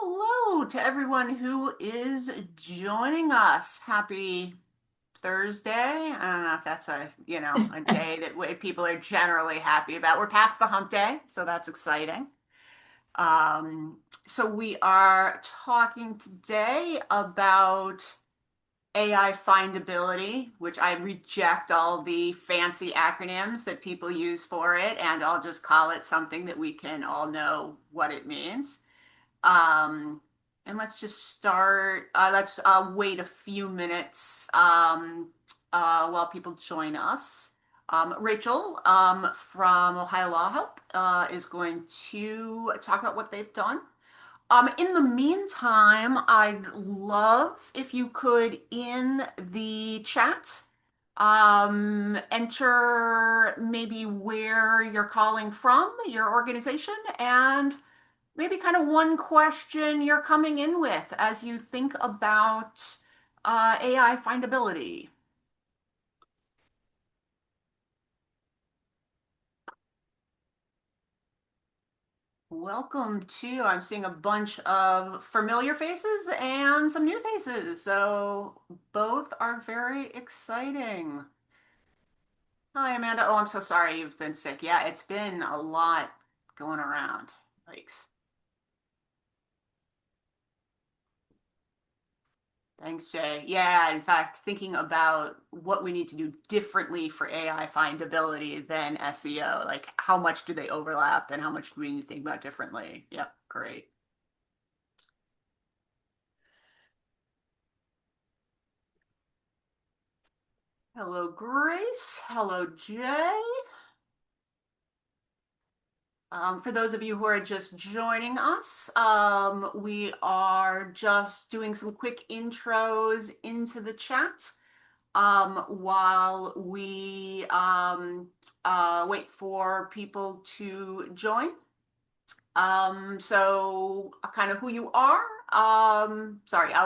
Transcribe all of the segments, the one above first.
Hello to everyone who is joining us. Happy Thursday. I don't know if that's a day that people are generally happy about. We're past the hump day, so that's exciting. Um, so we are talking today about AI findability, which I reject all the fancy acronyms that people use for it, and I'll just call it something that we can all know what it means. Um, and let's just start. Let's wait a few minutes while people join us. Rachel from Ohio Law Help is going to talk about what they've done. In the meantime, I'd love if you could, in the chat, enter maybe where you're calling from, your organization, and maybe kind of one question you're coming in with as you think about AI findability. Welcome to, I'm seeing a bunch of familiar faces and some new faces, so both are very exciting. Hi, Amanda. Oh, I'm so sorry you've been sick. Yeah, it's been a lot going around. Thanks. Thanks, Jay. Yeah, in fact, thinking about what we need to do differently for AI findability than SEO, like how much do they overlap and how much do we need to think about differently? Yep, great. Hello, Grace. Hello, Jay. For those of you who are just joining us, we are just doing some quick intros into the chat while we wait for people to join. So kind of who you are,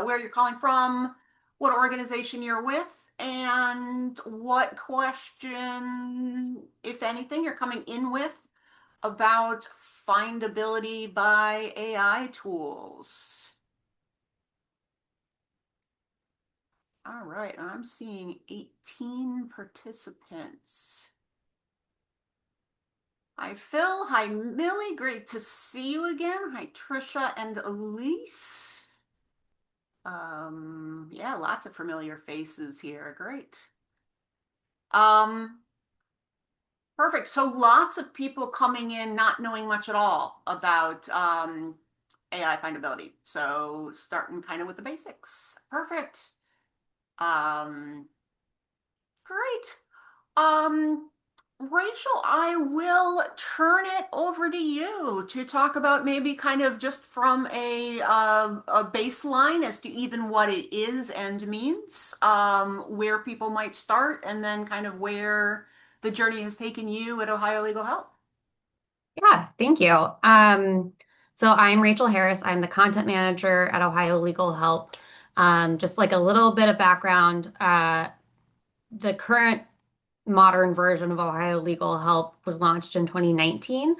where you're calling from, what organization you're with, and what question, if anything, you're coming in with about findability by AI tools. All right, I'm seeing 18 participants. Hi, Phil. Hi, Millie. Great to see you again. Hi, Trisha and Elise. Yeah, lots of familiar faces here. Great. Um, Perfect. So lots of people coming in not knowing much at all about AI findability. So starting kind of with the basics. Perfect. Um, Great. Um, Rachel, I will turn it over to you to talk about maybe kind of just from a baseline as to even what it is and means, where people might start, and then kind of where the journey has taken you at Ohio Legal Help. Yeah, thank you. So I'm Rachel Harris. I'm the content manager at Ohio Legal Help. Just like a little bit of background, the current modern version of Ohio Legal Help was launched in 2019.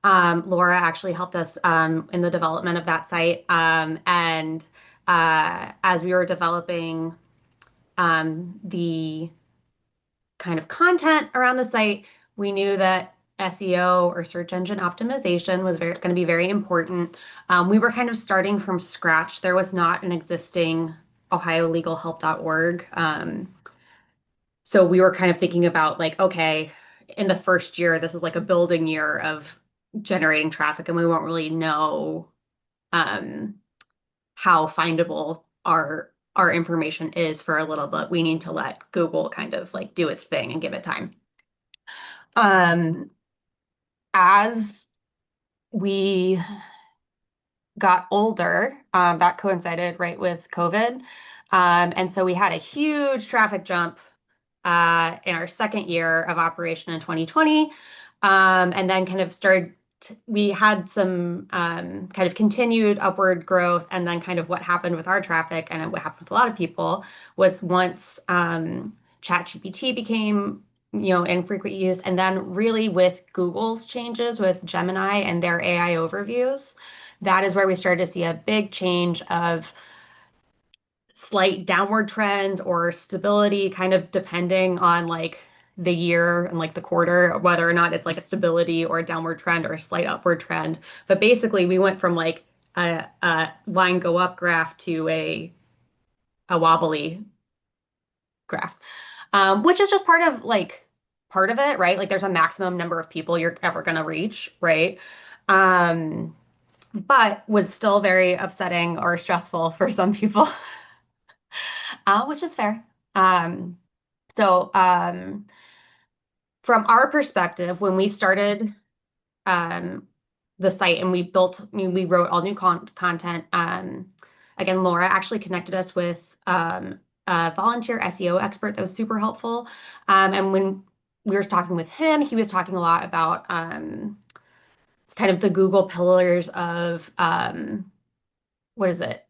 Laura actually helped us in the development of that site. And as we were developing the kind of content around the site, we knew that SEO or search engine optimization was going to be very important. We were kind of starting from scratch. There was not an existing ohiolegalhelp.org. So we were kind of thinking about like, okay, in the first year, this is like a building year of generating traffic, and we won't really know um, how findable our information is for a little bit. We need to let Google kind of like do its thing and give it time. Um, as we got older, that coincided right with COVID. And so we had a huge traffic jump in our second year of operation in 2020. And then kind of we had some kind of continued upward growth. And then kind of what happened with our traffic and what happened with a lot of people was once ChatGPT became in frequent use, and then really with Google's changes with Gemini and their AI overviews, that is where we started to see a big change of slight downward trends or stability, kind of depending on like the year and like the quarter, whether or not it's like a stability or a downward trend or a slight upward trend. But basically, we went from like a line go up graph to a wobbly graph, which is just part of it, right? Like there's a maximum number of people you're ever going to reach, right? Um, but was still very upsetting or stressful for some people, which is fair. Um, so from our perspective, when we started um, the site and we wrote all new content. Again, Laura actually connected us with a volunteer SEO expert that was super helpful. And when we were talking with him, he was talking a lot about kind of the Google pillars of what is it?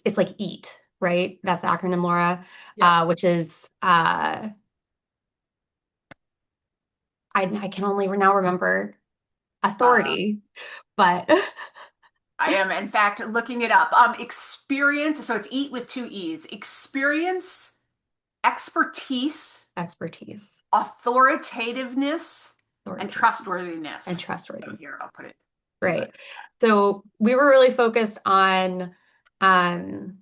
It's like EAT, right? That's the acronym, Laura, Yep. which is I can only now remember Uh, authority, but I am, in fact, looking it up. Experience. So it's eat with two E's. Experience, expertise, expertise, authoritativeness, and authoritative, and trustworthiness. So trustworthy. here, I'll put it. Put Right. it. So we were really focused on um,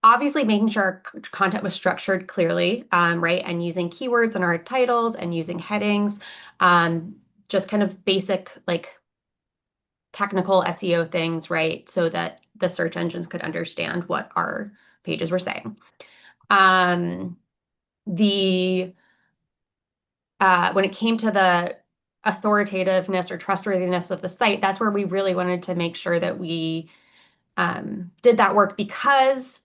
obviously making sure our content was structured clearly, right? And using keywords in our titles and using headings, um, just kind of basic, like technical SEO things, right? So that the search engines could understand what our pages were saying. Um, the when it came to the authoritativeness or trustworthiness of the site, that's where we really wanted to make sure that we did that work because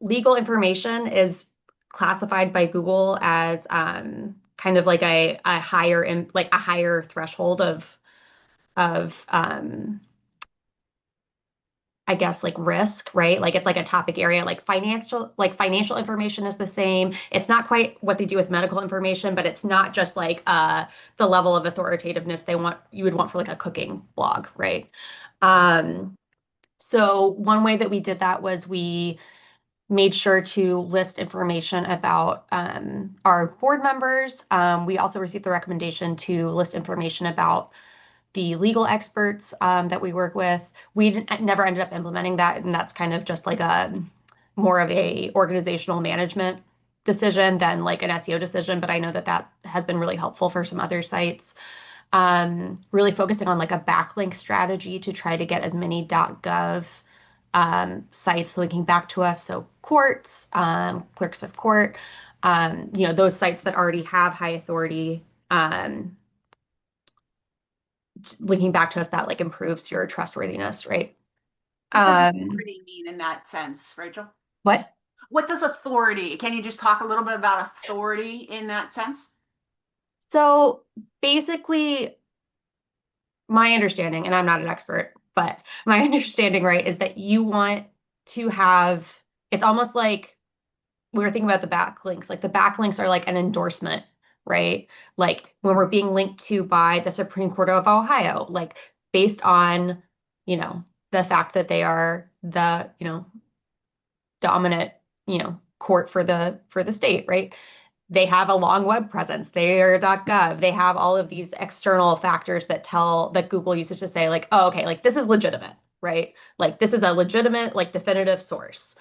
legal information is classified by Google as kind of like a higher like a higher threshold of I guess like risk, right? Like it's like a topic area, like financial information is the same. It's not quite what they do with medical information, but it's not just like the level of authoritativeness you would want for like a cooking blog, right? Um, so one way that we did that was we made sure to list information about our board members. We also received the recommendation to list information about the legal experts that we work with. Never ended up implementing that, and that's kind of just like a more of a organizational management decision than like an SEO decision. But I know that that has been really helpful for some other sites. Really focusing on like a backlink strategy to try to get as many .gov sites linking back to us. So courts, clerks of court, those sites that already have high authority, um, linking back to us that like improves your trustworthiness, right? What does Um, authority mean in that sense, Rachel? what? What does authority? Can you just talk a little bit about authority in that sense? So basically, my understanding, and I'm not an expert, but my understanding, right, is that you want to have, it's almost like we were thinking about the backlinks. Like the backlinks are like an endorsement, right? Like when we're being linked to by the Supreme Court of Ohio, like based on, you know, the fact that they are the, dominant, court for the state, right? They have a long web presence. They are .gov. They have all of these external factors that Google uses to say like, oh, okay, like this is legitimate, right? Like this is a legitimate, like definitive source.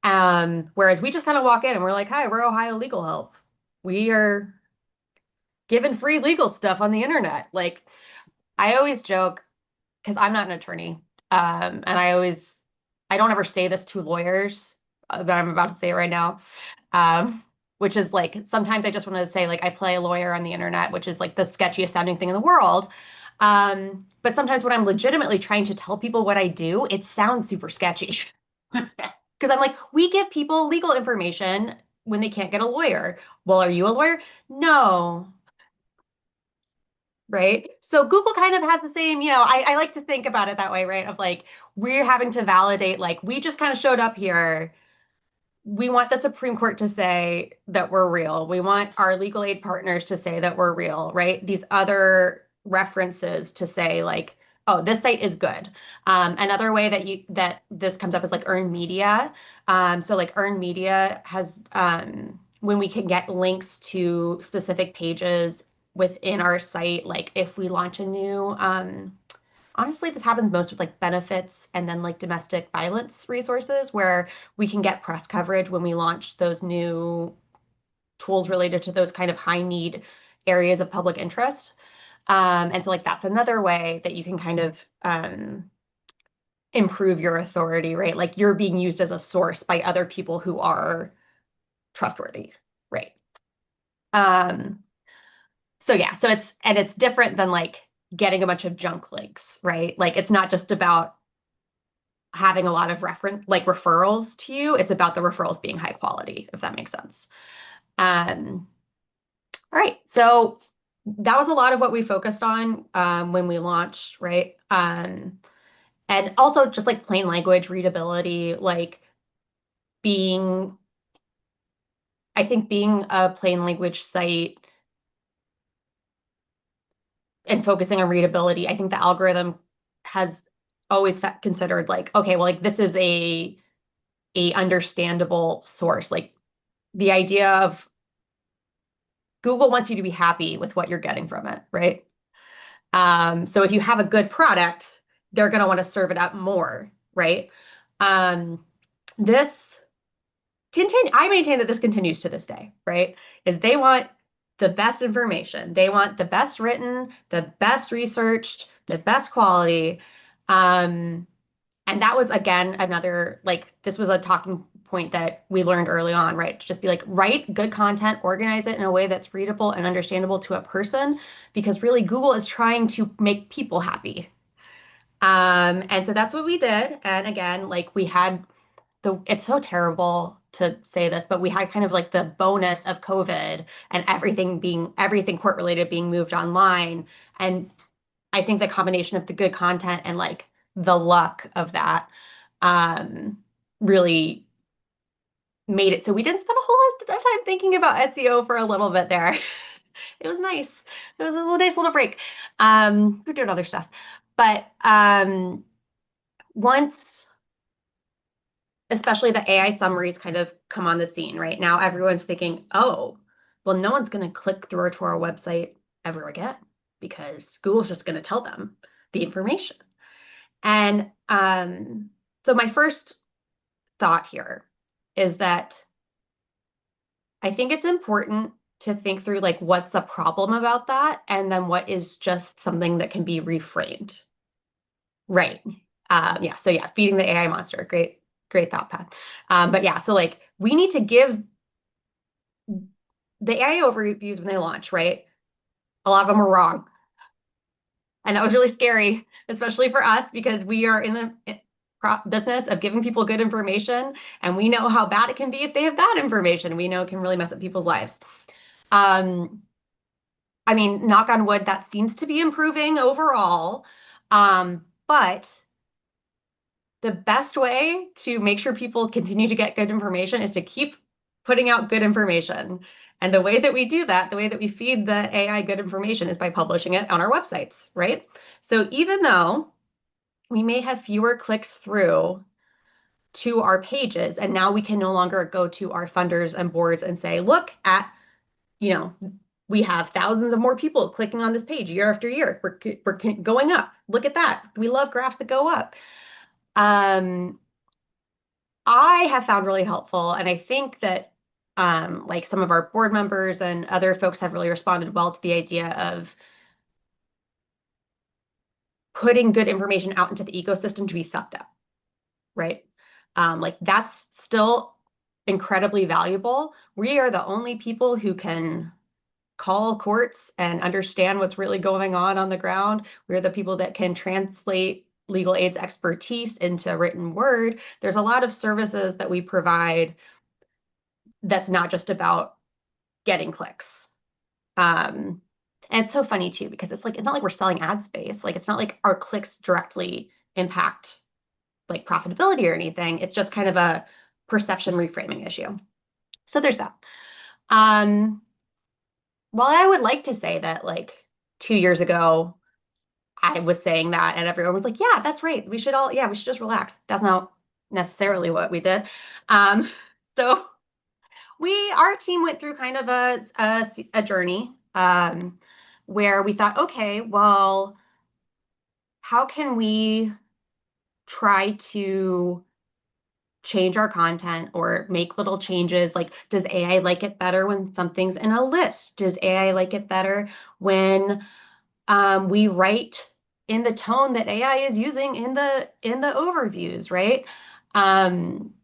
Whereas we just kind of walk in and we're like, hi, we're Ohio Legal Help. We are giving free legal stuff on the internet. Like I always joke because I'm not an attorney, and I don't ever say this to lawyers that I'm about to say right now, which is like sometimes I just want to say like I play a lawyer on the internet, which is like the sketchiest sounding thing in the world. But sometimes when I'm legitimately trying to tell people what I do, it sounds super sketchy. Because I'm like, we give people legal information when they can't get a lawyer. Well, are you a lawyer? No. Right. So Google kind of has the same, I like to think about it that way, right? Of like, we're having to validate, like, we just kind of showed up here. We want the Supreme Court to say that we're real. We want our legal aid partners to say that we're real, right? These other references to say, like, oh, this site is good. Another way that this comes up is like earned media. So like earned media has when we can get links to specific pages within our site, like if we launch a new honestly, this happens most with like benefits and then like domestic violence resources where we can get press coverage when we launch those new tools related to those kind of high need areas of public interest. And so like that's another way that you can kind of improve your authority, right? Like you're being used as a source by other people who are trustworthy, right? Um, so yeah, so it's different than like getting a bunch of junk links, right? Like it's not just about having a lot of reference like referrals to you. It's about the referrals being high quality, if that makes sense. Um, all right, so that was a lot of what we focused on when we launched, right? And also just like plain language readability, like being, I think being a plain language site and focusing on readability, I think the algorithm has always considered like, okay, well, like this is a understandable source. Like the idea of Google wants you to be happy with what you're getting from it, right? So if you have a good product, they're going to want to serve it up more, right? Um, this I maintain that this continues to this day, right? Is they want the best information. They want the best written, the best researched, the best quality. Um, and that was again another like this was a talking point that we learned early on, right? To just be like, write good content, organize it in a way that's readable and understandable to a person, because really Google is trying to make people happy. And so that's what we did. And again, like we had it's so terrible to say this, but we had kind of like the bonus of COVID and everything court related being moved online. And I think the combination of the good content and like the luck of that um, really made it so we didn't spend a whole lot of time thinking about SEO for a little bit there. It was nice. It was a little nice little break. We're doing other stuff. But once especially the AI summaries kind of come on the scene, right? Now everyone's thinking, oh, well, no one's going to click through to our website ever again because Google's just going to tell them the information. And so my first thought here is that I think it's important to think through like what's the problem about that and then what is just something that can be reframed. Right. Yeah. So yeah, feeding the AI monster. Great, great thought, Pat. But yeah, so like we need to give the AI overviews when they launch, right? A lot of them are wrong. And that was really scary, especially for us because we are in the business of giving people good information and we know how bad it can be if they have bad information. We know it can really mess up people's lives. Um, I mean, knock on wood, that seems to be improving overall. But the best way to make sure people continue to get good information is to keep putting out good information. And the way that we do that, the way that we feed the AI good information is by publishing it on our websites, right? So even though we may have fewer clicks through to our pages, and now we can no longer go to our funders and boards and say, look at, you know, we have thousands of more people clicking on this page year after year. We're going up. Look at that. We love graphs that go up. Um, I have found really helpful, and I think that like some of our board members and other folks have really responded well to the idea of putting good information out into the ecosystem to be sucked up, right? Like that's still incredibly valuable. We are the only people who can call courts and understand what's really going on the ground. We're the people that can translate legal aid's expertise into written word. There's a lot of services that we provide that's not just about getting clicks. And it's so funny too, because it's like, it's not like we're selling ad space. Like, it's not like our clicks directly impact like profitability or anything. It's just kind of a perception reframing issue. So there's that. Um, while I would like to say that like 2 years ago, I was saying that, and everyone was like, "Yeah, that's right. We should just relax." That's not necessarily what we did. Um, so our team went through kind of a journey where we thought, okay, well, how can we try to change our content or make little changes? Like, does AI like it better when something's in a list? Does AI like it better when we write in the tone that AI is using in the overviews, right? Um,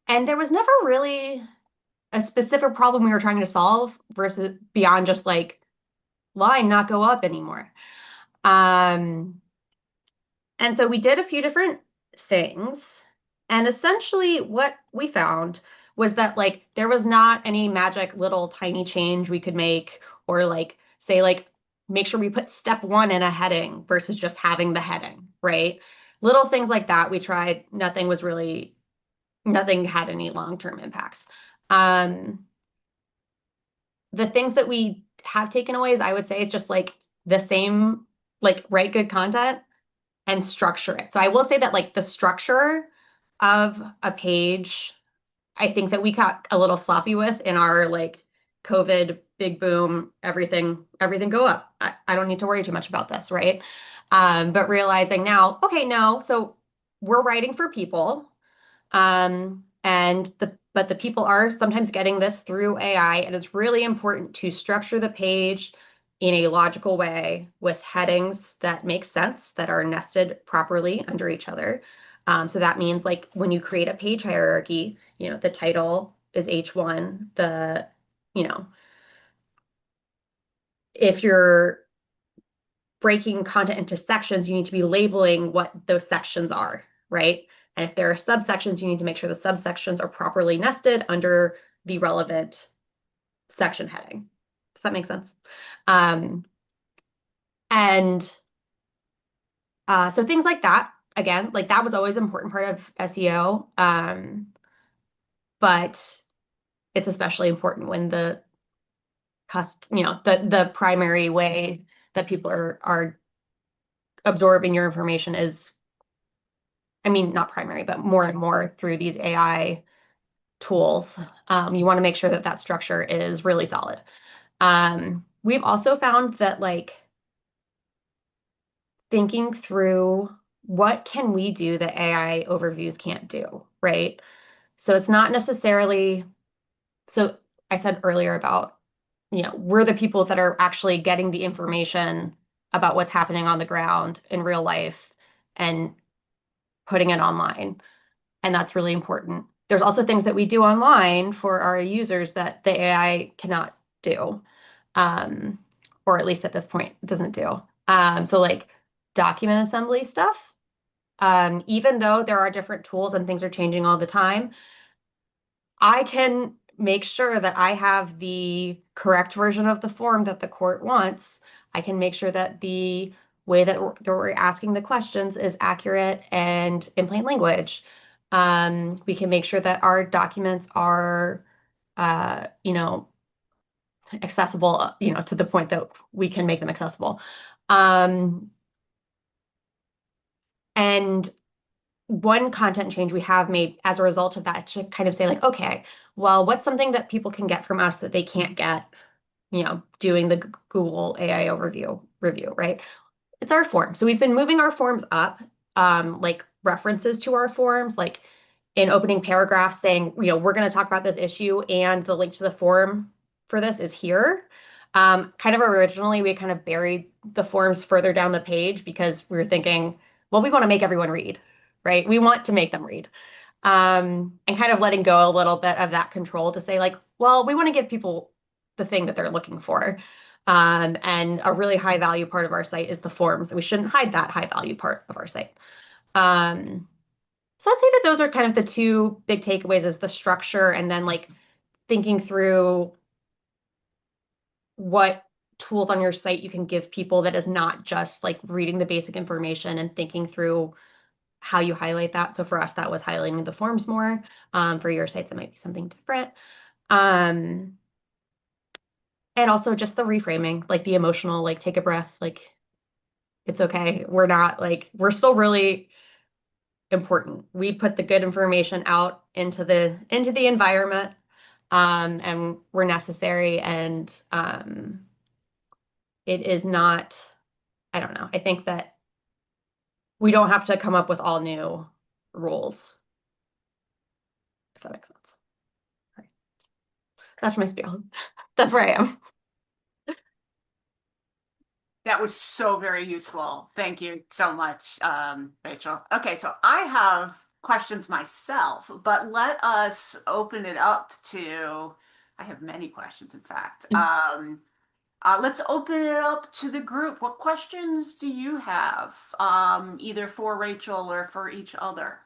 and there was never really a specific problem we were trying to solve versus beyond just like line not go up anymore. Um, and so we did a few different things, and essentially what we found was that like there was not any magic little tiny change we could make or like say like make sure we put step one in a heading versus just having the heading, right? Little things like that we tried, nothing had any long-term impacts. Um, the things that we have taken away is I would say it's just like the same, like write good content and structure it. So I will say that like the structure of a page, I think that we got a little sloppy with in our like COVID big boom, everything go up. I don't need to worry too much about this, right? But realizing now, okay, no, so we're writing for people. And the people are sometimes getting this through AI, and it's really important to structure the page in a logical way with headings that make sense, that are nested properly under each other. So that means like when you create a page hierarchy, the title is H1, you know, if you're breaking content into sections, you need to be labeling what those sections are, right? And if there are subsections, you need to make sure the subsections are properly nested under the relevant section heading. Does that make sense? Um, and so things like that, again, like that was always an important part of SEO. But it's especially important when the primary way that people are absorbing your information is, I mean, not primary, but more and more through these AI tools. You want to make sure that that structure is really solid. We've also found that like thinking through what can we do that AI overviews can't do, right? So it's not necessarily, so I said earlier about, we're the people that are actually getting the information about what's happening on the ground in real life and putting it online. And that's really important. There's also things that we do online for our users that the AI cannot do, um, or at least at this point, it doesn't do. So like document assembly stuff, even though there are different tools and things are changing all the time, I can make sure that I have the correct version of the form that the court wants. I can make sure that the way that we're asking the questions is accurate and in plain language. We can make sure that our documents are, accessible, to the point that we can make them accessible. Um, and one content change we have made as a result of that is to kind of say like, okay, well, what's something that people can get from us that they can't get, doing the Google AI overview review, right? It's our form. So we've been moving our forms up, like references to our forms, like in opening paragraphs saying, we're going to talk about this issue and the link to the form for this is here. Kind of originally, we kind of buried the forms further down the page because we were thinking, well, we want to make everyone read, right? We want to make them read. And kind of letting go a little bit of that control to say, like, well, we want to give people the thing that they're looking for. And a really high value part of our site is the forms. We shouldn't hide that high value part of our site. Um, so I'd say that those are kind of the two big takeaways is the structure and then like thinking through what tools on your site you can give people that is not just like reading the basic information and thinking through how you highlight that. So for us, that was highlighting the forms more. For your sites, it might be something different. Um, and also just the reframing, like the emotional, like take a breath, like It's okay. We're not like, we're still really important. We put the good information out into the environment, and we're necessary. And it is not, I don't know. I think that we don't have to come up with all new rules, if that makes sense. Right. That's my spiel. That's where I am. That was so very useful. Thank you so much, Rachel. Okay, so I have questions myself, but let us open it up to, I have many questions, in fact. Let's open it up to the group. What questions do you have, either for Rachel or for each other?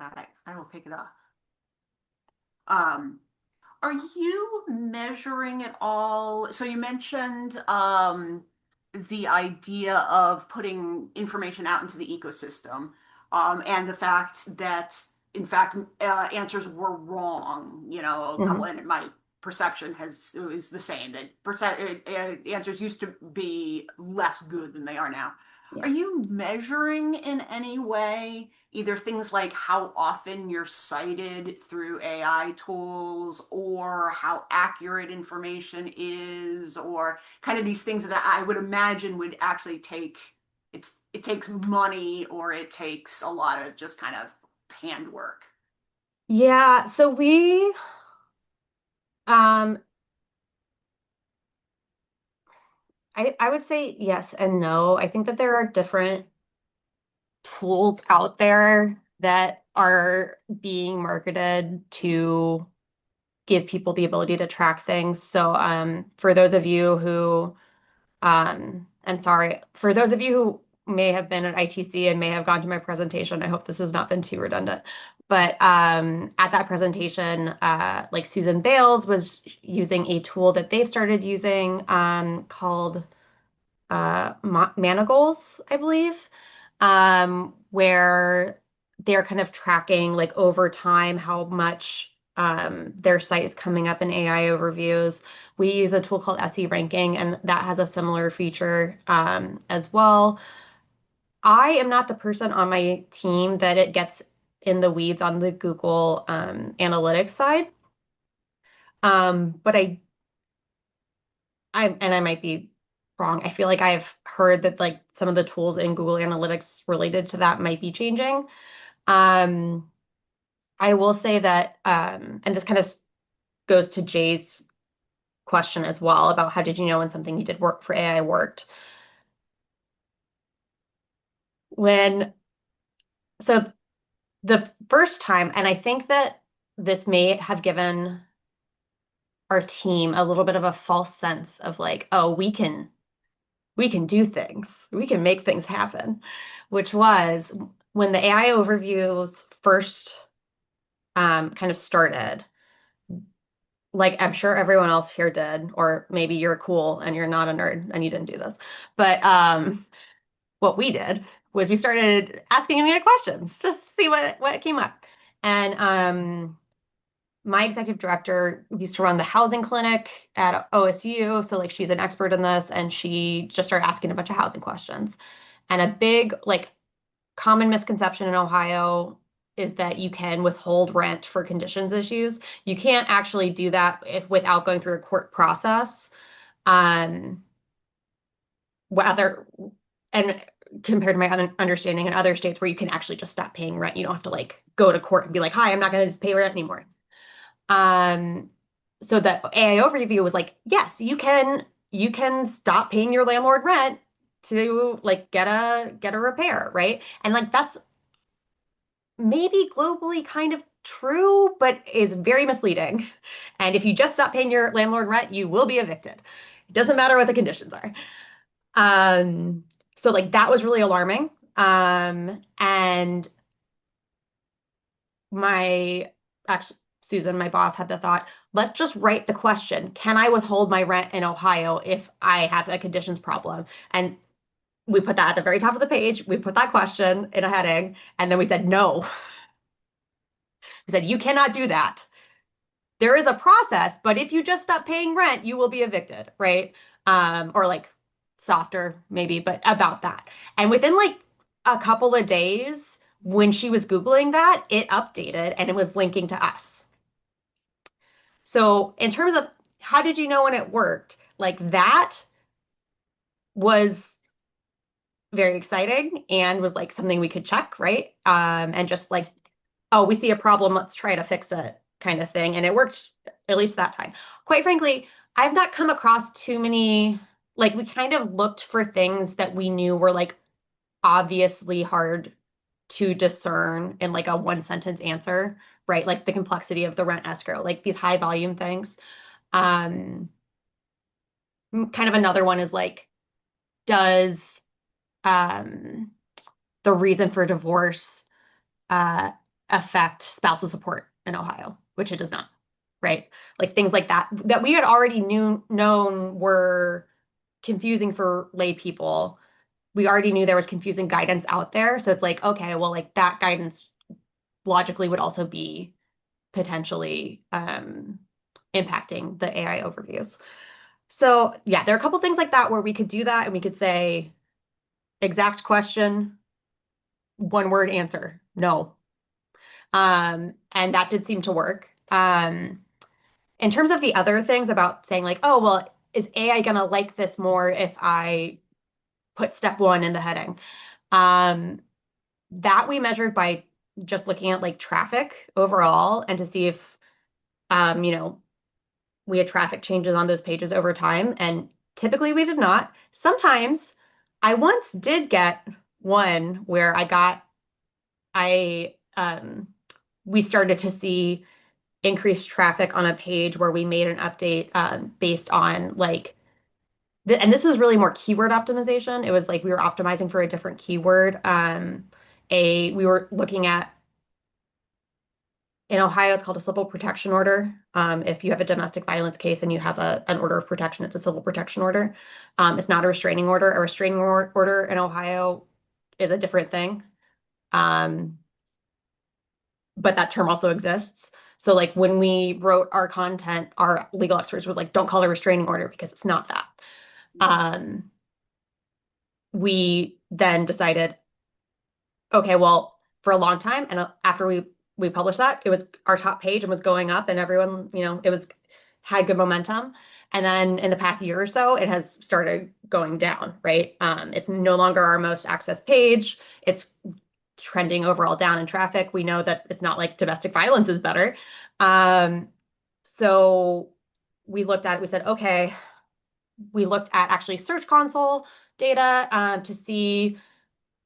All right, I will pick it up. Um, Are you measuring at all? So you mentioned the idea of putting information out into the ecosystem, and the fact that, in fact, answers were wrong. You know, a couple, Mhm. and my perception has is the same that answers used to be less good than they are now. Yeah. Are you measuring in any way either things like how often you're cited through AI tools or how accurate information is, or kind of these things that I would imagine would actually take it takes money, or it takes a lot of just kind of handwork. Yeah, so we um I would say yes and no. I think that there are different tools out there that are being marketed to give people the ability to track things. So, for those of you who, and sorry, for those of you who may have been at ITC and may have gone to my presentation, I hope this has not been too redundant. But at that presentation, like Susan Bales was using a tool that they've started using called Managles, I believe, where they're kind of tracking like over time how much their site is coming up in AI overviews. We use a tool called SE Ranking, and that has a similar feature as well. I am not the person on my team that it gets in the weeds on the Google analytics side. But I might be wrong. I feel like I've heard that like some of the tools in Google Analytics related to that might be changing. Um, I will say that, and this kind of goes to Jay's question as well about how did you know when something you did work for AI worked? When, so the first time, and I think that this may have given our team a little bit of a false sense of like, oh, we can do things. We can make things happen, which was when the AI overviews first kind of started. Like I'm sure everyone else here did, or maybe you're cool and you're not a nerd and you didn't do this. But what we did was we started asking AI questions just to see what came up. And my executive director used to run the housing clinic at OSU, so like she's an expert in this, and she just started asking a bunch of housing questions. And a big like common misconception in Ohio is that you can withhold rent for conditions issues. You can't actually do that if without going through a court process. Um, whether and compared to my other understanding in other states where you can actually just stop paying rent, you don't have to like go to court and be like, "Hi, I'm not going to pay rent anymore." Um, so the AI overview was like, yes, you can stop paying your landlord rent to like get a repair, right? And like that's maybe globally kind of true, but is very misleading. And if you just stop paying your landlord rent, you will be evicted. It doesn't matter what the conditions are. Um, so like that was really alarming. And my actually Susan, my boss, had the thought, let's just write the question, can I withhold my rent in Ohio if I have a conditions problem? And we put that at the very top of the page. We put that question in a heading, and then we said no. We said, you cannot do that. There is a process, but if you just stop paying rent, you will be evicted, right? Or like softer, maybe, but about that. And within like a couple of days, when she was Googling that, it updated and it was linking to us. So, in terms of how did you know when it worked, like that was very exciting and was like something we could check, right? And just like, oh, we see a problem, let's try to fix it kind of thing. And it worked at least that time. Quite frankly, I've not come across too many, like, we kind of looked for things that we knew were like obviously hard to discern in like a one sentence answer, right? Like the complexity of the rent escrow, like these high volume things. Um, Kind of another one is like, does um, the reason for divorce uh, affect spousal support in Ohio, which it does not, right? Like things like that that we had already known were confusing for lay people. We already knew there was confusing guidance out there. So it's like, okay, well, like that guidance logically would also be potentially impacting the AI overviews. So yeah, there are a couple things like that where we could do that and we could say exact question, one word answer, no. And that did seem to work. In terms of the other things about saying like, oh, well, is AI gonna like this more if I put step one in the heading? Um, that we measured by just looking at like traffic overall and to see if, you know, we had traffic changes on those pages over time. And typically we did not. Sometimes I once did get one where I, we started to see increased traffic on a page where we made an update based on like and this was really more keyword optimization. It was like we were optimizing for a different keyword. A We were looking at in Ohio, it's called a civil protection order. If you have a domestic violence case and you have an order of protection, it's a civil protection order. It's not a restraining order. A restraining order in Ohio is a different thing. Um, but that term also exists. So like when we wrote our content, our legal experts was like, don't call it a restraining order because it's not that. Um, we then decided, okay, well, for a long time, and after we published that, it was our top page and was going up, and everyone, you know, it was had good momentum. And then in the past year or so, it has started going down, right? It's no longer our most accessed page. It's trending overall down in traffic. We know that it's not like domestic violence is better. Um, so we looked at it, we said, okay, we looked at actually Search Console data to see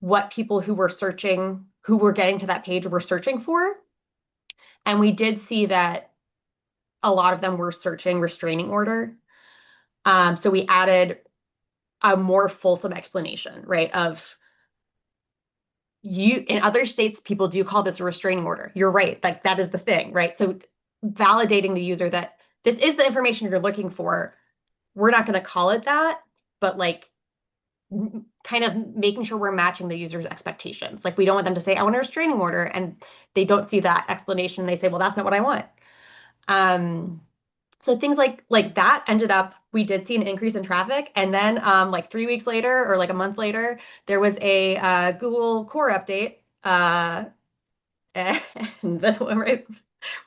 what people who were searching, who were getting to that page were searching for. And we did see that a lot of them were searching restraining order. So we added a more fulsome explanation, right? Of you in other states, people do call this a restraining order. You're right. Like that is the thing, right? So validating the user that this is the information you're looking for. We're not going to call it that, but like kind of making sure we're matching the user's expectations. Like we don't want them to say, I want a restraining order, and they don't see that explanation. They say, well, that's not what I want. Um, so things like that ended up, we did see an increase in traffic. And then like 3 weeks later or like a month later, there was a Google Core update. And then it went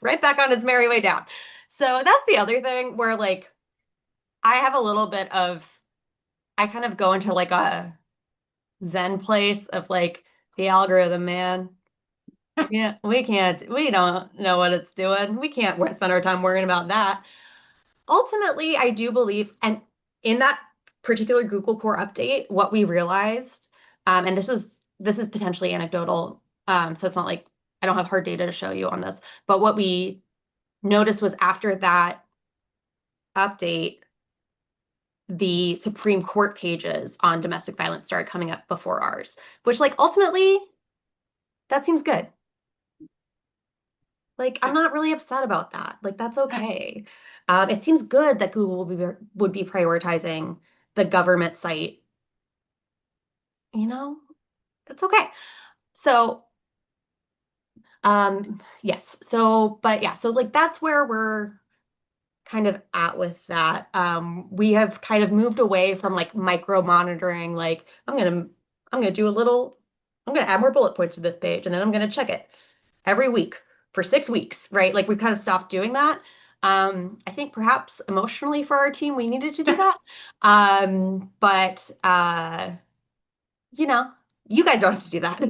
right back on its merry way down. So that's the other thing where like I have a little bit of I kind of go into like a Zen place of like the algorithm, man. Yeah, we don't know what it's doing. We can't spend our time worrying about that. Ultimately, I do believe, and in that particular Google Core update, what we realized, and this is potentially anecdotal, so it's not like I don't have hard data to show you on this, but what we noticed was after that update, the Supreme Court pages on domestic violence started coming up before ours, which like ultimately that seems good. Like I'm not really upset about that. Like that's okay. It seems good that Google would be prioritizing the government site. You know, it's okay. So Yes. So, but yeah, so like that's where we're kind of at with that. We have kind of moved away from like micro monitoring, like I'm gonna do a little, I'm gonna add more bullet points to this page and then I'm gonna check it every week for 6 weeks, right? Like we've kind of stopped doing that. I think perhaps emotionally for our team, we needed to do that. But you know, you guys don't have to do that.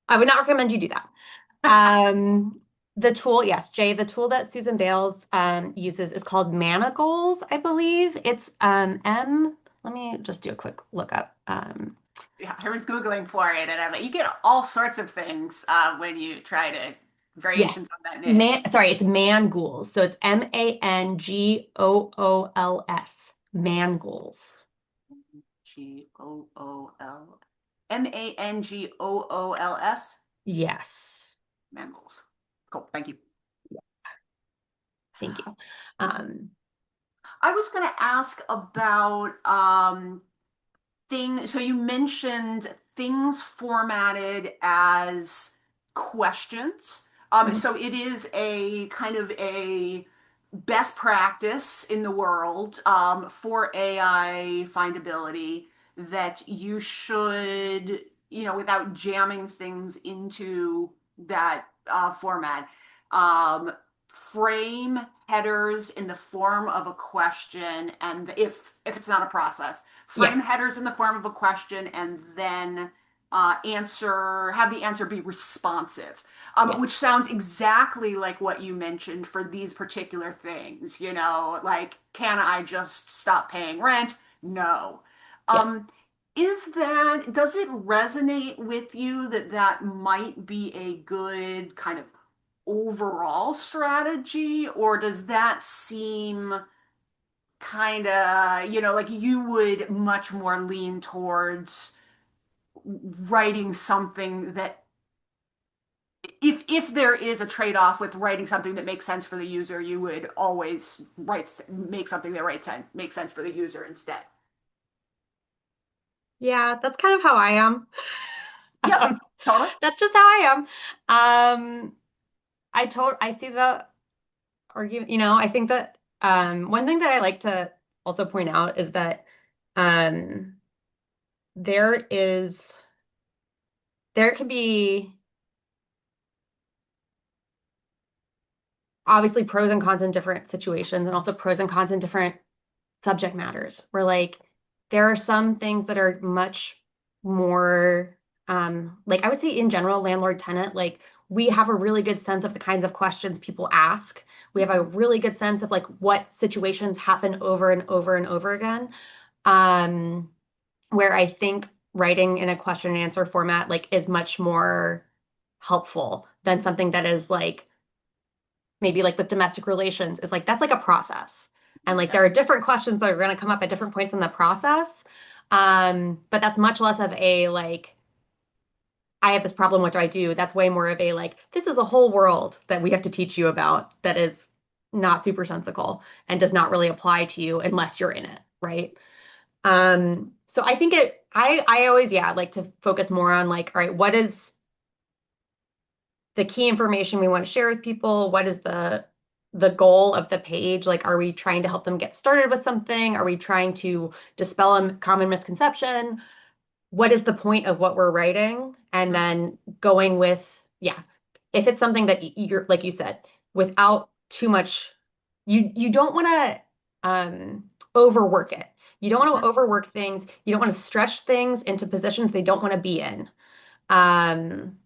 I would not recommend you do that. Um, the tool, yes, Jay, the tool that Susan Bales uses is called Manacles, I believe. It's let me just do a quick look up. Yeah, I was Googling for it, and I'm like, you get all sorts of things when you try to Yes, variations on that name. sorry, it's Mangools. So it's Mangools. Mangools. Gool. Mangools. Yes, Mangles. Cool. Thank you. thank you. Um, I was going to ask about thing. So you mentioned things formatted as questions. mhm, So it is a kind of a best practice in the world for AI findability that you should, without jamming things into that format, um, frame headers in the form of a question, and if it's not a process, yeah, frame headers in the form of a question, and then have the answer be responsive, yeah, which sounds exactly like what you mentioned for these particular things. Like, can I just stop paying rent? No. yeah. Um, does it resonate with you that that might be a good kind of overall strategy, or does that seem kind of, like you would much more lean towards writing something that if there is a trade-off with writing something that makes sense for the user, you would always make something that makes sense for the user instead. Yeah, that's kind of how I am. Yep, Um, totally. that's just how I am. I see the argument, I think that one thing that I like to also point out is that um there is there could be obviously pros and cons in different situations and also pros and cons in different subject matters. Where like there are some things that are much more like I would say in general, landlord tenant, like we have a really good sense of the kinds of questions people ask. We have a Mhm. really good sense of like what situations happen over and over and over again. Um, where I think writing in a question and answer format like is much more helpful than something that is like maybe like with domestic relations is like that's like a process. And like Yeah. there are different questions that are going to come up at different points in the process. But that's much less of a like I have this problem, what do I do? That's way more of a like this is a whole world that we have to teach you about that is not super sensical and does not really apply to you unless you're in it, right? So I think I always, yeah, like to focus more on like, all right, what is the key information we want to share with people? What is the goal of the page? Like, are we trying to help them get started with something? Are we trying to dispel a common misconception? What is the point of what we're writing? And Mhm. then going with, yeah, if it's something that you're, like you said, without too much, you don't want to overwork it. You don't want to Mhm. overwork things. You don't want to stretch things into positions they don't want to be in. Um,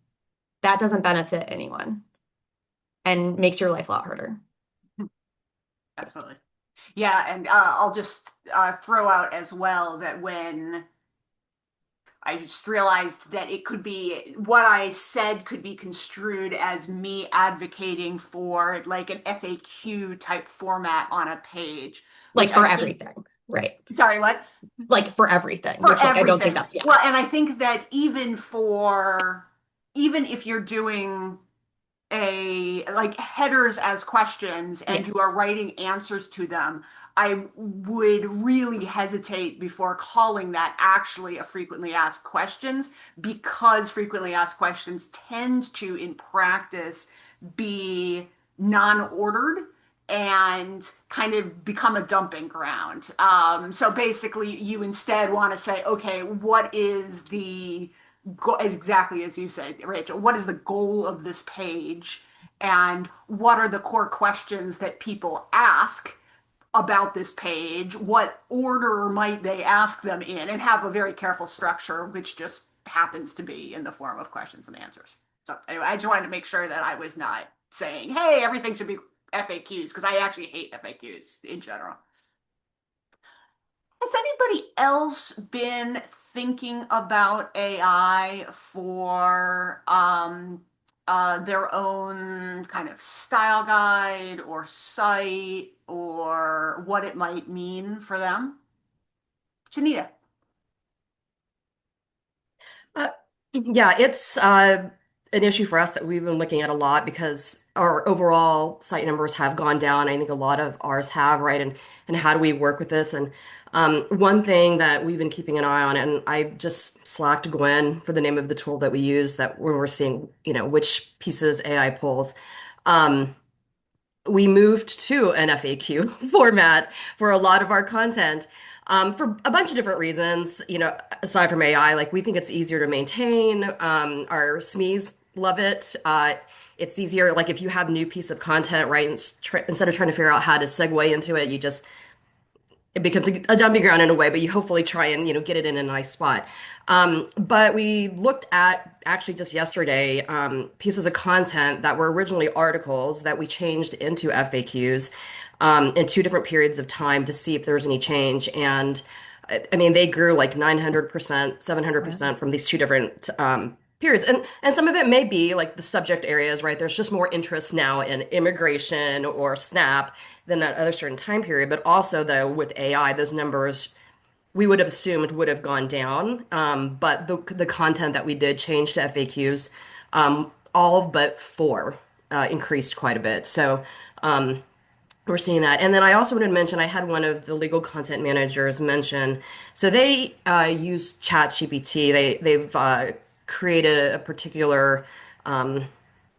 that doesn't benefit anyone and makes your life a lot harder. Absolutely. Yeah, and I'll just throw out as well that when I just realized that it could be what I said could be construed as me advocating for like an FAQ type format on a page, which Like I for think, everything, right? sorry, what? Like for everything, For which like I don't think everything. that's yeah. Well, and I think that even if you're doing a like headers as questions and you Yes. are writing answers to them, I would really hesitate before calling that actually a frequently asked questions, because frequently asked questions tend to, in practice, be non-ordered and kind of become a dumping ground. So basically, you instead want to say, okay, what is the exactly as you said, Rachel, what is the goal of this page? And what are the core questions that people ask about this page? What order might they ask them in? And have a very careful structure, which just happens to be in the form of questions and answers. So, anyway, I just wanted to make sure that I was not saying, hey, everything should be FAQs, because I actually hate FAQs in general. Has anybody else been thinking about AI for their own kind of style guide or site or what it might mean for them? Janita. Uh, yeah, it's an issue for us that we've been looking at a lot because our overall site numbers have gone down. I think a lot of ours have, right? And how do we work with this? And one thing that we've been keeping an eye on, and I just slacked Gwen for the name of the tool that we use that when we're seeing, which pieces AI pulls. Um, we moved to an FAQ format for a lot of our content for a bunch of different reasons. Aside from AI, like we think it's easier to maintain. Our SMEs love it. It's easier, like if you have new piece of content, right? Instead of trying to figure out how to segue into it, you just it becomes a dumping ground in a way, but you hopefully try and get it in a nice spot. But we looked at actually just yesterday pieces of content that were originally articles that we changed into FAQs in two different periods of time to see if there was any change. And I mean, they grew like 900%, Wow. 700% from these two different periods. And some of it may be like the subject areas, right? There's just more interest now in immigration or SNAP than that other certain time period. But also, though, with AI, those numbers we would have assumed would have gone down. But the content that we did change to FAQs, all but four increased quite a bit. So we're seeing that. And then I also wanted to mention I had one of the legal content managers mention. So they use ChatGPT. They've created a particular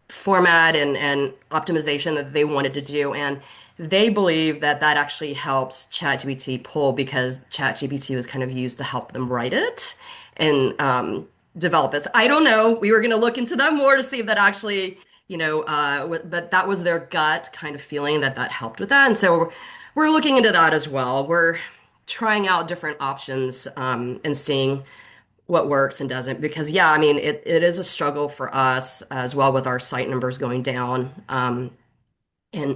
format and optimization that they wanted to do. And they believe that that actually helps ChatGPT pull because ChatGPT was kind of used to help them write it and develop it. So I don't know. We were going to look into that more to see if that actually, but that was their gut kind of feeling that that helped with that. And so we're looking into that as well. We're trying out different options and seeing what works and doesn't because yeah, I mean it is a struggle for us as well with our site numbers going down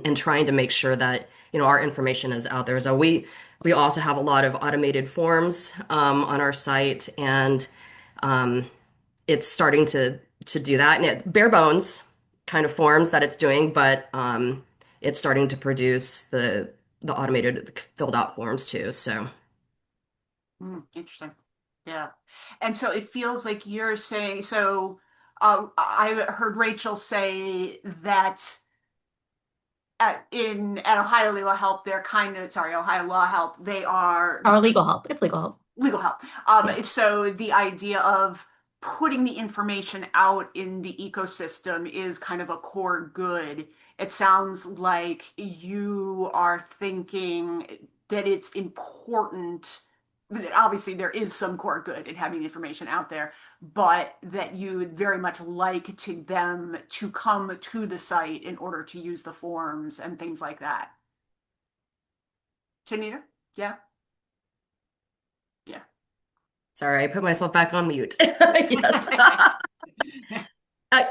and trying to make sure that our information is out there. So we also have a lot of automated forms on our site and um, it's starting to do that and it bare bones kind of forms that it's doing, but it's starting to produce the automated filled out forms too. So Interesting. Yeah. And so it feels like you're saying, so I heard Rachel say that at Ohio Legal Help, they're kind of, sorry, Ohio Law Help, they are Our legal help. It's legal help. legal help. Yeah. So the idea of putting the information out in the ecosystem is kind of a core good. It sounds like you are thinking that it's important. Obviously, there is some core good in having information out there, but that you would very much like to them to come to the site in order to use the forms and things like that. Janita? Yeah? Yeah. sorry, I put myself back on mute. Yes.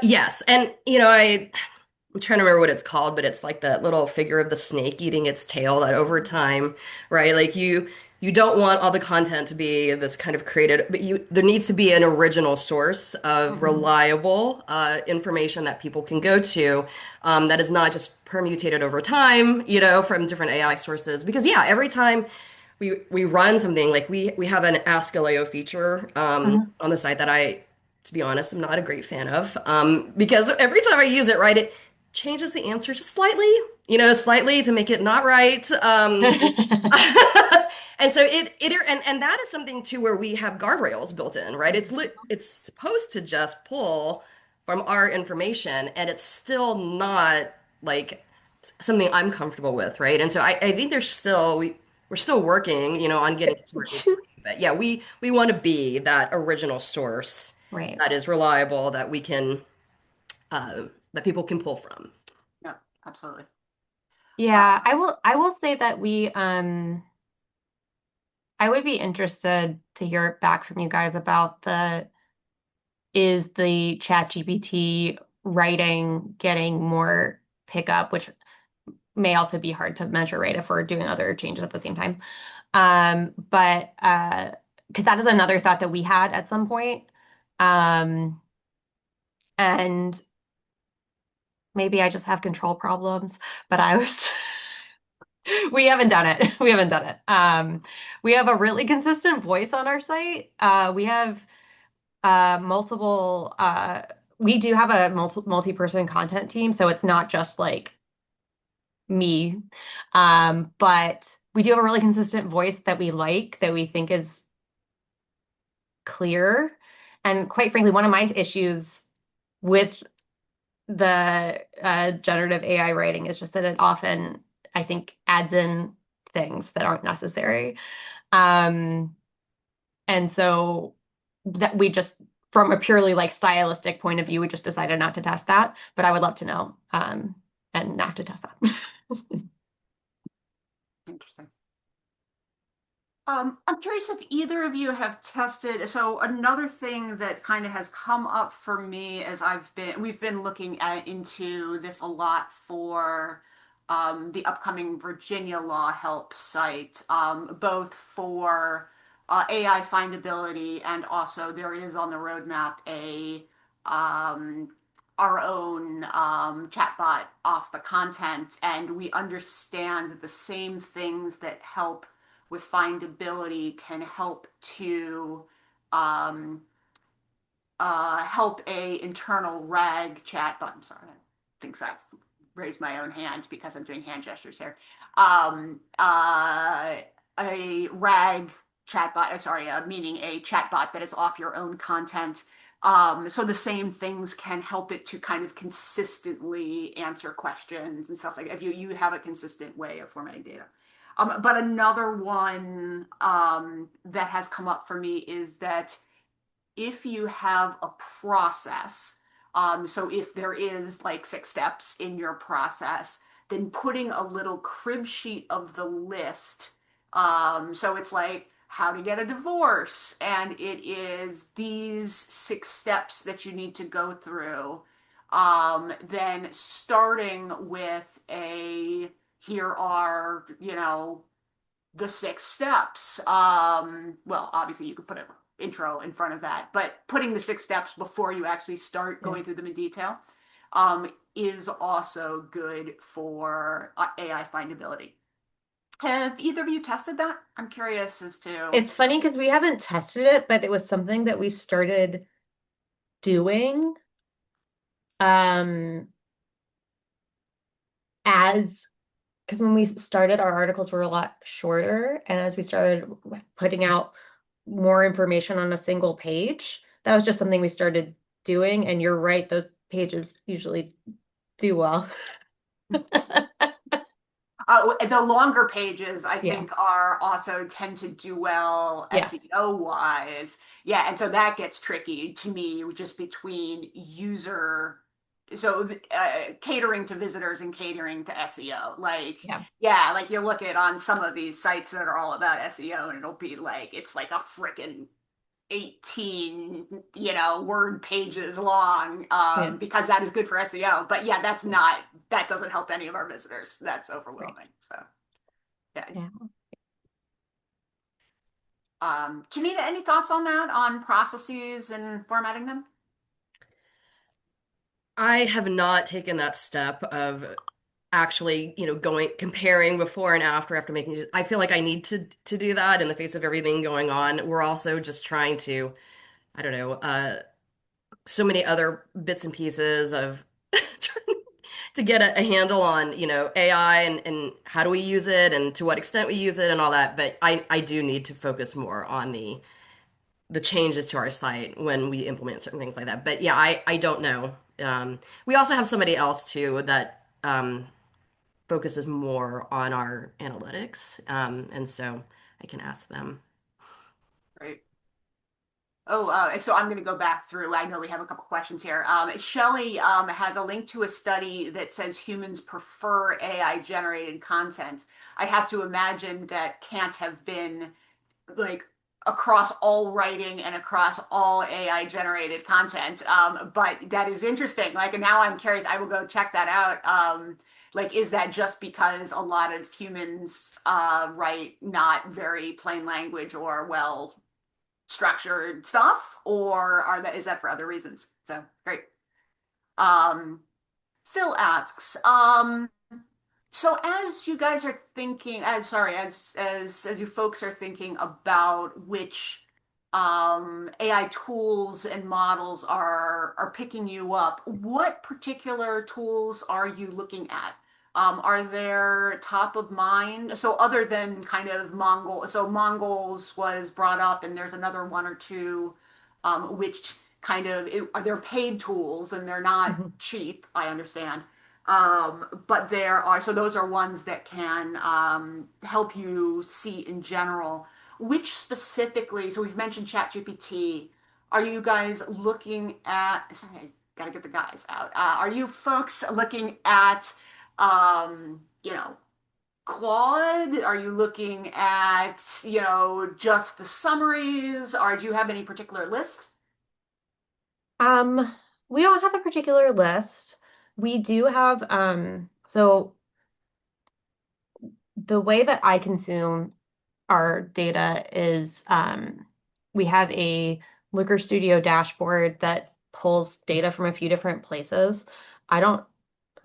Yes, and I'm trying to remember what it's called, but it's like that little figure of the snake eating its tail that over time, right? Like you don't want all the content to be this kind of created, but you there needs to be an original source of Mhm. reliable information that people can go to that is not just permutated over time, from different AI sources. Because yeah, every time we run something like we have an Ask Aleo feature Mhm. on the site that I to be honest, I'm not a great fan of, because every time I use it, right, it changes the answer just slightly, slightly to make it not right. And so and that is something too where we have guardrails built in, right? It's supposed to just pull from our information, and it's still not like something I'm comfortable with, right? And so I think we're still working, on getting to where it needs to be. But yeah, we want to be that original source Right. that is reliable, that people can pull from. Yeah, absolutely. Yeah, I will say that I would be interested to hear back from you guys about is the ChatGPT writing getting more pickup, which may also be hard to measure, right, if we're doing other changes at the same time. But because that is another thought that we had at some point. Um, and maybe I just have control problems, but I was we haven't done it. We haven't done it. We have a really consistent voice on our site. We have multiple we do have a multi-person content team, so it's not just like me. But we do have a really consistent voice that we like, that we think is clear. And quite frankly, one of my issues with the generative AI writing is just that it often, I think, adds in things that aren't necessary. Um, and so that we just, from a purely like stylistic point of view, we just decided not to test that. But I would love to know and not to test that. Interesting. I'm curious if either of you have tested. So another thing that kind of has come up for me as we've been looking into this a lot for the upcoming Virginia Law Help site, both for AI findability and also there is on the roadmap um, our own chatbot off the content, and we understand that the same things that help with findability can help to um, help a internal RAG chat button. Sorry, I think I've raised my own hand because I'm doing hand gestures here. A RAG chatbot, sorry, meaning a chatbot that is off your own content. So the same things can help it to kind of consistently answer questions and stuff like that. If you have a consistent way of formatting data. But another one that has come up for me is that if you have a process, so if there is like 6 steps in your process, then putting a little crib sheet of the list. So it's like how to get a divorce, and it is these 6 steps that you need to go through. Then starting with here are, the 6 steps. Well, obviously you could put an intro in front of that, but putting the 6 steps before you actually start going through them in detail is also good for AI findability. Have either of you tested that? I'm curious as to. It's funny because we haven't tested it, but it was something that we started doing um, as because when we started, our articles were a lot shorter, and as we started putting out more information on a single page, that was just something we started doing. And you're right, those pages usually do well. The longer pages, I Yeah. think, are also tend to do well Yes. SEO wise. Yeah, and so that gets tricky to me just between user, so catering to visitors and catering to SEO. Like, Yeah. yeah, like you look at on some of these sites that are all about SEO, and it'll be like it's like a freaking 18 word pages long, Yeah. because that is good for SEO, but yeah, that doesn't help any of our visitors. That's Right. overwhelming. So yeah. Yeah. Janita, any thoughts on that, on processes and formatting them? I have not taken that step of actually, going comparing before and after making. I feel like I need to do that in the face of everything going on. We're also just trying to, I don't know, so many other bits and pieces of trying to get a handle on, AI and how do we use it and to what extent we use it and all that. But I do need to focus more on the changes to our site when we implement certain things like that. But yeah, I don't know. We also have somebody else too that focuses more on our analytics. And so I can ask them. Right. Oh, so I'm going to go back through. I know we have a couple questions here. Shelley has a link to a study that says humans prefer AI generated content. I have to imagine that can't have been like across all writing and across all AI generated content. But that is interesting. Like, and now I'm curious. I will go check that out. Like, is that just because a lot of humans write not very plain language or well structured stuff, or is that for other reasons? So great. Um, Phil asks, so as you guys are thinking, as you folks are thinking about which AI tools and models are picking you up, what particular tools are you looking at? Are there top of mind? So other than kind of Mongol, so Mongols was brought up, and there's another one or two, which kind of they're paid tools and they're not Mhm. cheap. I understand. But there are, so those are ones that can help you see in general. Which specifically, so we've mentioned ChatGPT. Are you guys looking at, sorry, I gotta get the guys out. Are you folks looking at, you know, Claude? Are you looking at, just the summaries? Or do you have any particular list? Um, we don't have a particular list. We do have, so the way that I consume our data is we have a Looker Studio dashboard that pulls data from a few different places. I don't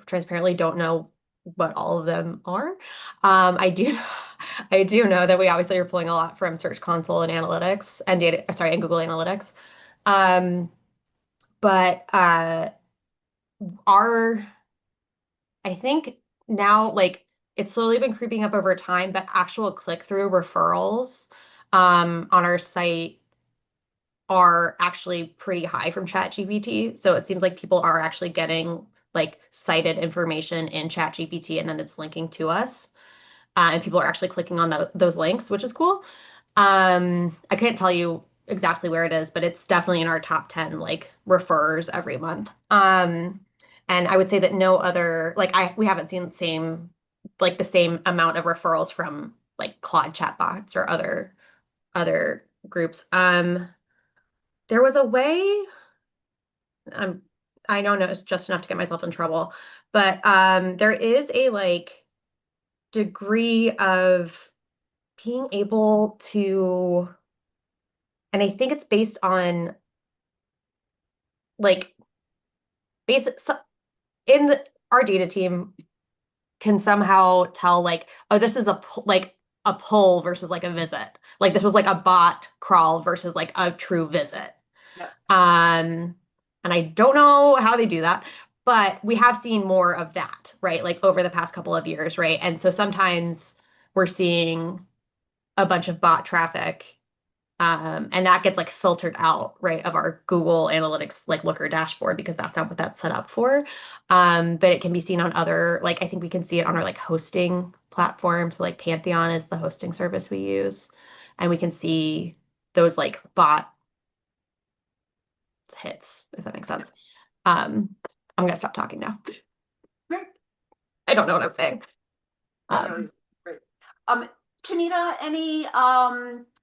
transparently don't know what all of them are. I do I do know that we obviously are pulling a lot from Search Console and Analytics and data, sorry, and Google Analytics. Um, but our I think now, like, it's slowly been creeping up over time, but actual click-through referrals on our site are actually pretty high from ChatGPT. So it seems like people are actually getting like cited information in ChatGPT and then it's linking to us. And people are actually clicking on those links, which is cool. I can't tell you exactly where it is, but it's definitely in our top 10 like referrers every month. And I would say that no other like I we haven't seen the same amount of referrals from like Claude chatbots or other groups. There was a way, um, I don't know, it's just enough to get myself in trouble, but there is a like degree of being able to, and I think it's based on like basic so in our data team can somehow tell like, oh, this is like a pull versus like a visit. Like this was like a bot crawl versus like a true visit. Yeah. Um, and I don't know how they do that, but we have seen more of that, right? Like over the past couple of years, right? And so sometimes we're seeing a bunch of bot traffic, and that gets like filtered out, right, of our Google Analytics like Looker dashboard because that's not what that's set up for. But it can be seen on other, like I think we can see it on our like hosting platform. So like Pantheon is the hosting service we use, and we can see those like bot hits, if that makes sense. I'm gonna stop talking now. Great. I don't know what I'm saying. Really Um, great. Um, Tanita,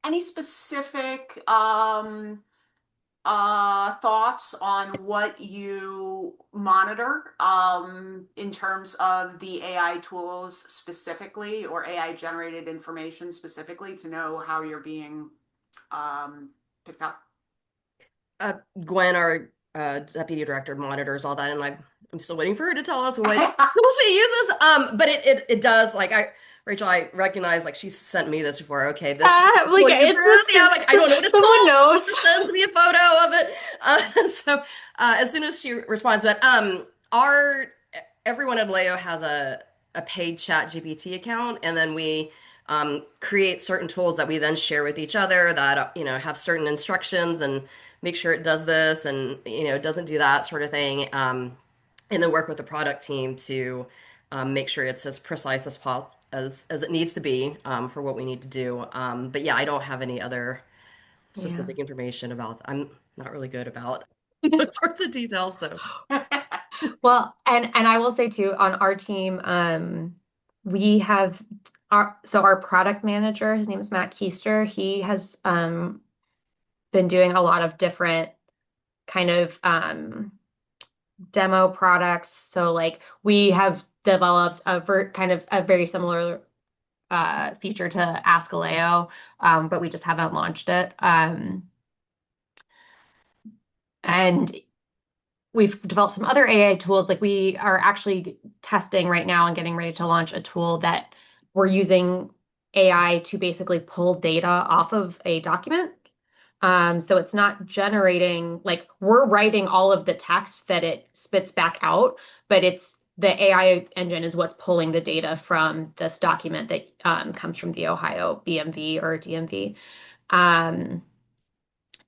any specific thoughts on what you monitor in terms of the AI tools specifically or AI generated information specifically to know how you're being picked up? Uh, Gwen, our deputy director, monitors all that, and I'm still waiting for her to tell us what tool she uses. But it does like Rachel, I recognize like she sent me this before. Okay, this Like will use this. Yeah, I'm like I don't know what it's someone called. knows. Just sends me a photo of it. As soon as she responds, but our everyone at Leo has a paid Chat GPT account, and then we create certain tools that we then share with each other that have certain instructions and make sure it does this and doesn't do that sort of thing. And then work with the product team to make sure it's as precise as it needs to be for what we need to do. But yeah, I don't have any other Yeah. specific information about. I'm not really good about those sorts of details, so. Well, and I will say too, on our team, we have our product manager, his name is Matt Keister. He has been doing a lot of different kind of demo products. So like we have developed kind of a very similar feature to Ask Aleo, but we just haven't launched it. And we've developed some other AI tools. Like we are actually testing right now and getting ready to launch a tool that we're using AI to basically pull data off of a document. So it's not generating, like we're writing all of the text that it spits back out, but it's the AI engine is what's pulling the data from this document that comes from the Ohio BMV or DMV. Um,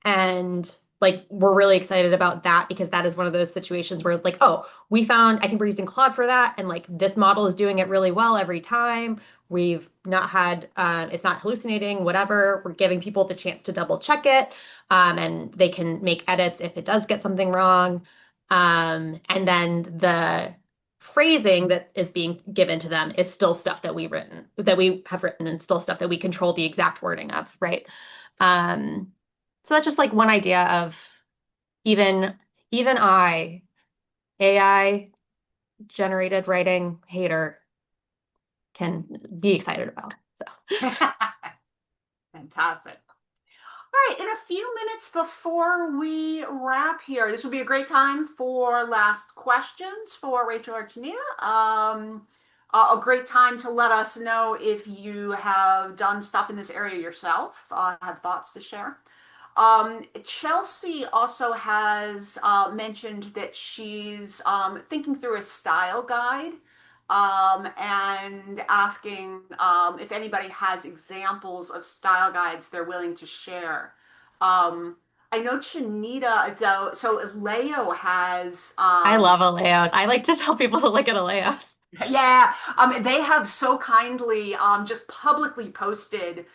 and like we're really excited about that because that is one of those situations where like, oh, we found, I think we're using Claude for that, and like this model is doing it really well every time. We've not had it's not hallucinating, whatever. We're giving people the chance to double check it, and they can make edits if it does get something wrong. And then the phrasing that is being given to them is still stuff that we have written and still stuff that we control the exact wording of, right? Um, so that's just like one idea of even even AI generated writing hater can be excited about. So Fantastic. All right, in a few minutes before we wrap here, this would be a great time for last questions for Rachel or Tania. A great time to let us know if you have done stuff in this area yourself, have thoughts to share. Chelsea also has mentioned that she's thinking through a style guide and asking if anybody has examples of style guides they're willing to share. I know Chanita, though, so Leo has, I love Aleos. I like to tell people to look at Aleos. yeah, they have so kindly just publicly posted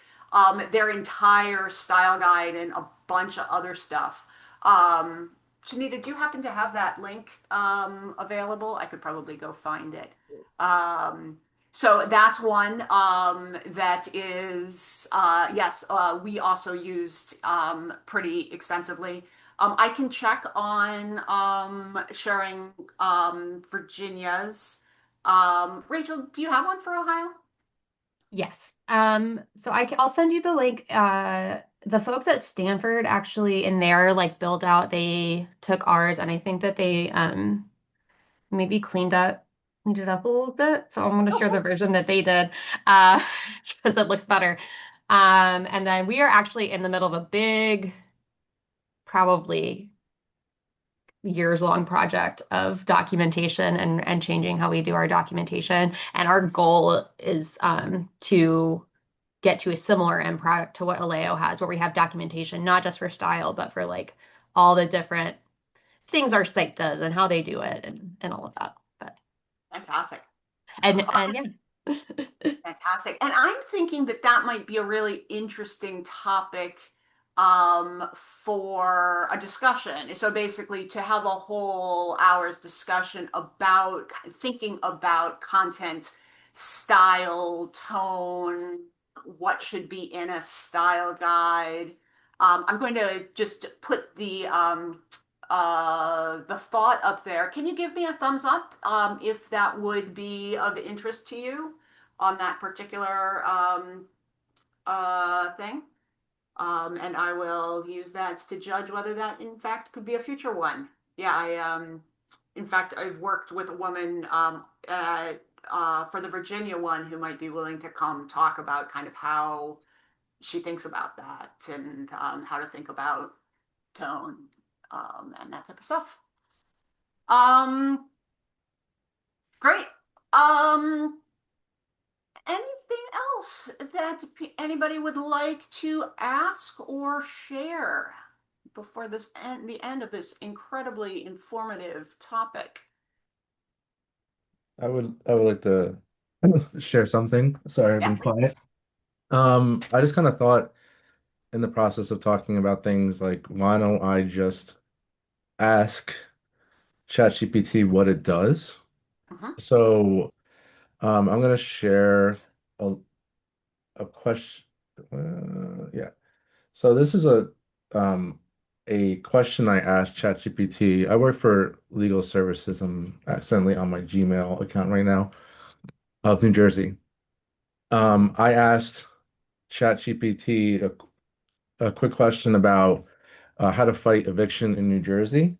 their entire style guide and a bunch of other stuff. Um, Shanita, do you happen to have that link available? I could probably go find it. So that's one that is, yes, we also used pretty extensively. I can check on sharing Virginia's. Rachel, do you have one for Ohio? Yes. So I'll send you the link. The folks at Stanford actually in their like build out, they took ours and I think that they maybe cleaned it up a little bit. So I'm going to Oh, share the cool. version that they did uh, because it looks better. And then we are actually in the middle of a big, probably years long project of documentation and changing how we do our documentation. And our goal is to get to a similar end product to what Aleo has, where we have documentation, not just for style, but for like all the different things our site does and how they do it and all of that. But Fantastic. and yeah. Fantastic. And I'm thinking that that might be a really interesting topic for a discussion. So basically, to have a whole hour's discussion about thinking about content, style, tone, what should be in a style guide. I'm going to just put the thought up there. Can you give me a thumbs up if that would be of interest to you on that particular thing? And I will use that to judge whether that in fact could be a future one. Yeah, in fact, I've worked with a woman for the Virginia one who might be willing to come talk about kind of how she thinks about that and how to think about tone and that type of stuff. Um, great. Um, anything else that anybody would like to ask or share before the end of this incredibly informative topic? I would like to share something. Sorry, I've Yeah, been quiet. I just kind of thought in the process of talking about things like why don't I just ask ChatGPT what it does? mhm. So I'm gonna share a a question. Yeah. So this is a question I asked ChatGPT. I work for legal services. I'm accidentally on my Gmail account right now of New Jersey. I asked ChatGPT a quick question about how to fight eviction in New Jersey,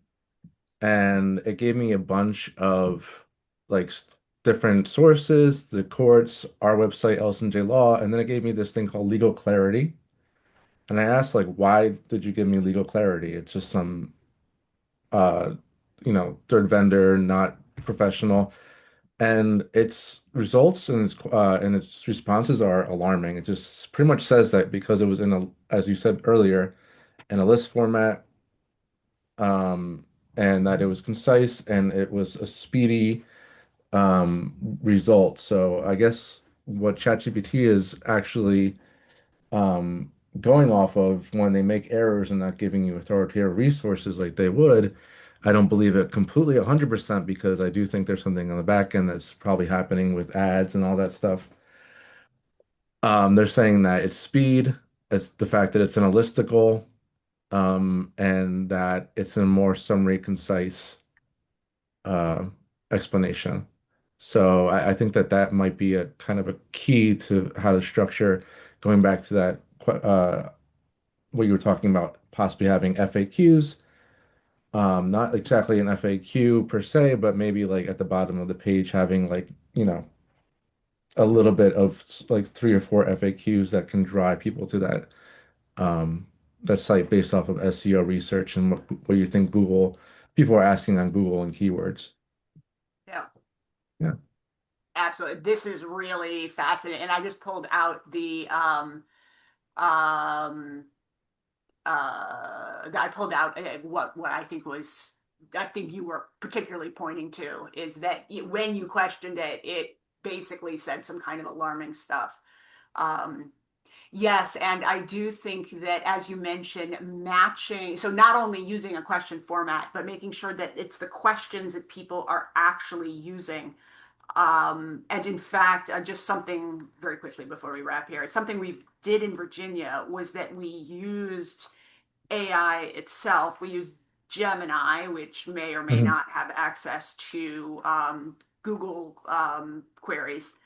and it gave me a bunch of like different sources, the courts, our website, Ellison J Law, and then it gave me this thing called Legal Clarity. And I asked like, why did you give me Legal Clarity? It's just some uh, third vendor, not professional. And its results and its responses are alarming. It just pretty much says that because it was in a, as you said earlier, in a list format, um, and that it was concise and it was a speedy result. So I guess what ChatGPT is actually um, going off of when they make errors and not giving you authoritative resources like they would. I don't believe it completely 100% because I do think there's something on the back end that's probably happening with ads and all that stuff. They're saying that it's speed, it's the fact that it's in a listicle, and that it's a more summary, concise uh, explanation. So I think that that might be a kind of a key to how to structure, going back to that what you were talking about, possibly having FAQs. Not exactly an FAQ per se, but maybe like at the bottom of the page having like, a little bit of like 3 or 4 FAQs that can drive people to um that site based off of SEO research and what you think Google people are asking on Google and keywords. Yeah, Yeah. absolutely. This is really fascinating. And I just pulled out um, I pulled out what I think was, I think you were particularly pointing to is that when you questioned it, it basically said some kind of alarming stuff. Um, yes, and I do think that, as you mentioned, matching, so not only using a question format, but making sure that it's the questions that people are actually using. And in fact, just something very quickly before we wrap here, something we did in Virginia was that we used AI itself. We used Gemini, which may or may Mhm. not have access to Google queries,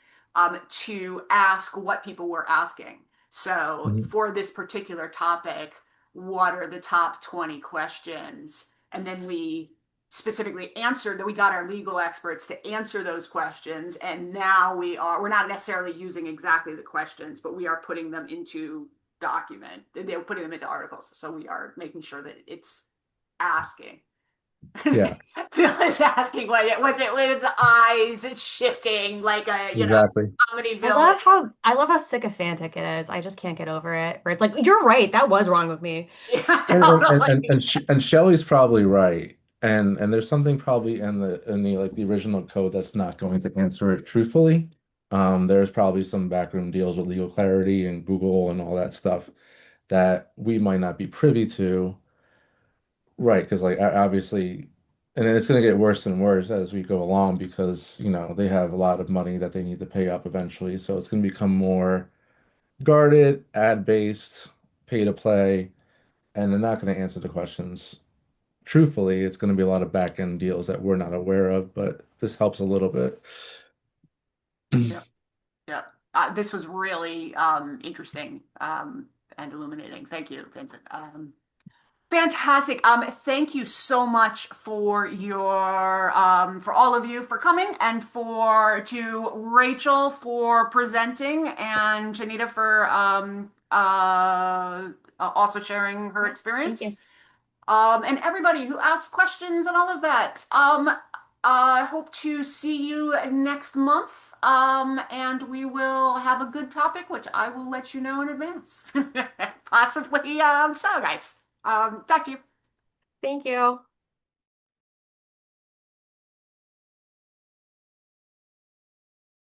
to ask what people were asking. So, Mhm. for this particular topic, what are the top 20 questions? And then we specifically answered that, we got our legal experts to answer those questions. And now we're not necessarily using exactly the questions, but we are putting them into document. They're putting them into articles. So we are making sure that it's asking. Yeah, Phil is asking what it was, it with its eyes, it's shifting like a, exactly. comedy I villain. love how sycophantic it is. I just can't get over it. Where it's like, you're right, that was wrong with me. Yeah, And totally. Shelley's probably right. And there's something probably in the like the original code that's not going to answer it truthfully. There's probably some backroom deals with legal clarity and Google and all that stuff that we might not be privy to. Right, because like obviously, and it's going to get worse and worse as we go along because, they have a lot of money that they need to pay up eventually. So it's going to become more guarded, ad-based, pay to play, and they're not going to answer the questions truthfully. It's going to be a lot of back end deals that we're not aware of, but this helps a little bit. Yeah, yeah. This was really interesting and illuminating. Thank you, Vincent. Fantastic. Thank you so much for your for all of you for coming and to Rachel for presenting and Janita for also sharing her Yeah, thank experience. you. And everybody who asked questions and all of that. I hope to see you next month. And we will have a good topic, which I will let you know in advance. Possibly, so guys. Thank you. Thank you.